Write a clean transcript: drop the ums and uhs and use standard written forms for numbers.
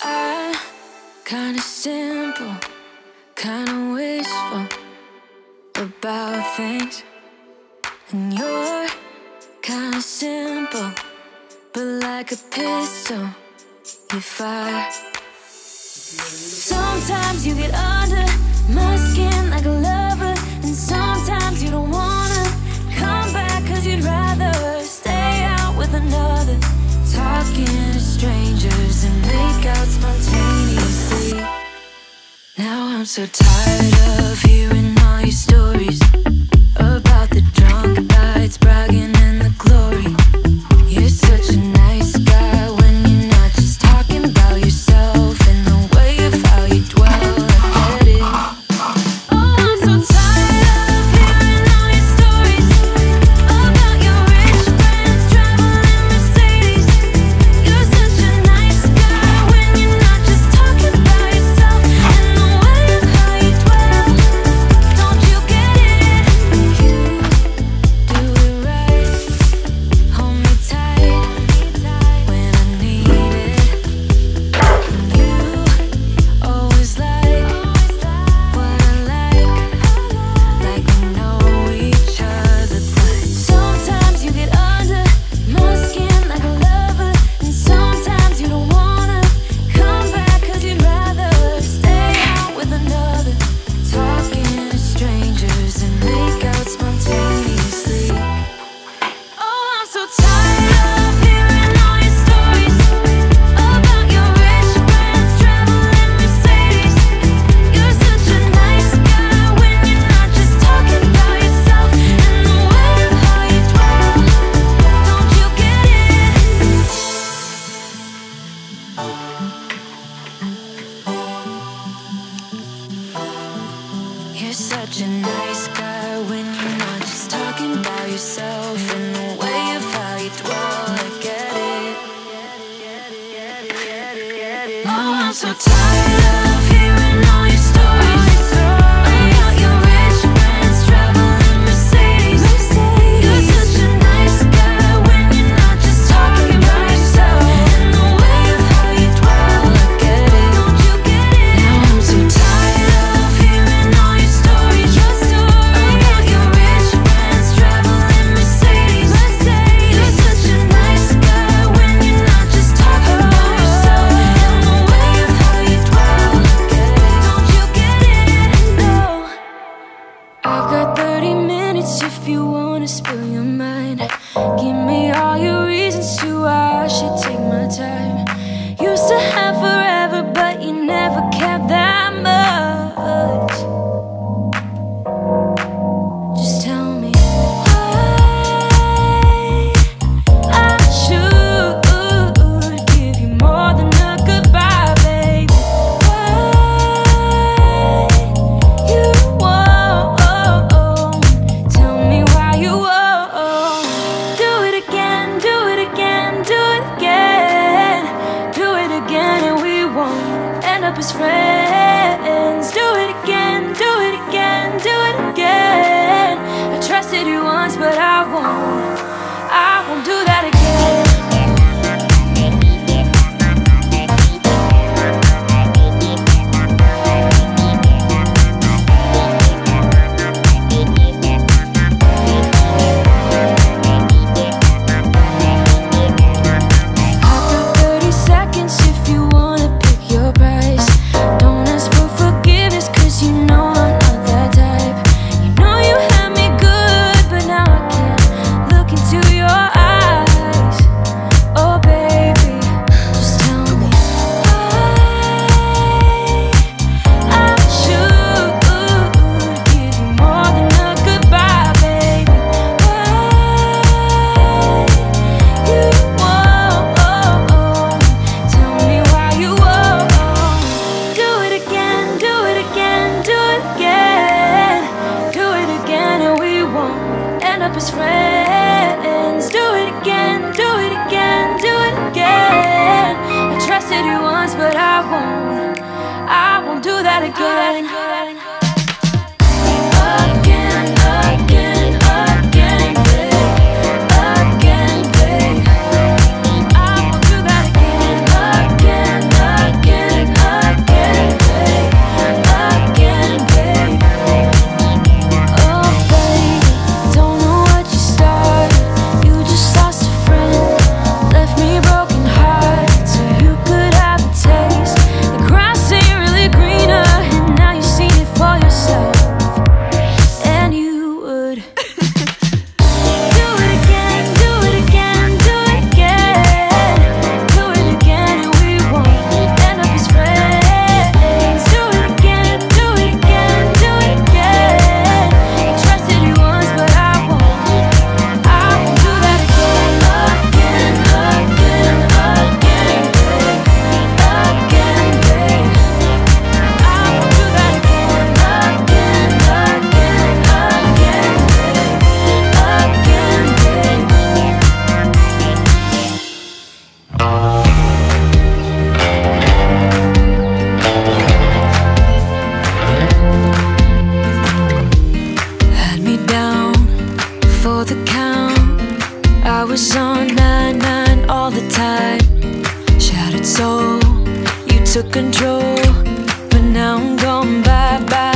I'm kinda simple, kinda wishful about things, and you're kinda simple, but like a pistol, you fire. Sometimes you get under my skin like a lover, and sometimes you don't wanna come back 'cause you'd rather stay out with another, talking to strangers and make out spontaneously. Now I'm so tired of hearing all your stories about the drunk nights, bragging in the glory. You're such a nice guy when you're not just talking about yourself and the way of how you dwell. I get it. Oh, I'm so tired of hearing all your stories about your rich friends traveling Mercedes. You're such a nice guy when you're not just talking about yourself and the way of how you dwell. Don't you get it? You do it right. Hold me tight when I need it. And you always like what I like we know each other. But sometimes you get under my skin like a lover, and sometimes you don't wanna come back 'cause you'd rather stay out with another, talking to strangers and make out spontaneously. Oh, I'm so tired of hearing all your stories about your rich friends traveling Mercedes. You're such a nice guy when you're not just talking about yourself and the way of how you dwell. Don't you get it? You're such a nice guy when you're not just talking about yourself and the way of how you dwell. I get it. Now I'm so tired of hearing all your stories about your rich friends traveling Mercedes. You're such a nice guy when you're not just talking about yourself and the way of how you dwell. I get it. Don't you get it? Now I'm so tired of hearing all your stories about your rich friends traveling Mercedes. You're such a nice guy when you're not just talking about yourself and the way of how you dwell. I get it. Don't you get it? No. I've got 30 minutes if you wanna spill your mind. Give me all your reasons to why I should take my time. Used to have forever, but you never cared that much. Just tell me why I should give you more than a goodbye, baby. Why you won't tell me why you won't do it again, do it again, do it again, do it again, and we won't end up as friends. Do it again, do it again, do it again. I trusted you once, but I won't do that again. I've got 30 seconds if you wanna pick your price. Don't ask for forgiveness 'cause you know I'm not that type. You know you had me good, but now I can't look into your eyes. Oh baby, just tell me why I should give you more than a goodbye, baby. Why you won't tell me why you won't do it again, do it again, do it again, do it again, and we won't end up as friends. Do it again, do it again, do it again. I trusted you once, but I won't do that again. Again, again, again, babe. Again, babe. I won't do that again, again, again. soul. You took control, but now I'm gone bye-bye.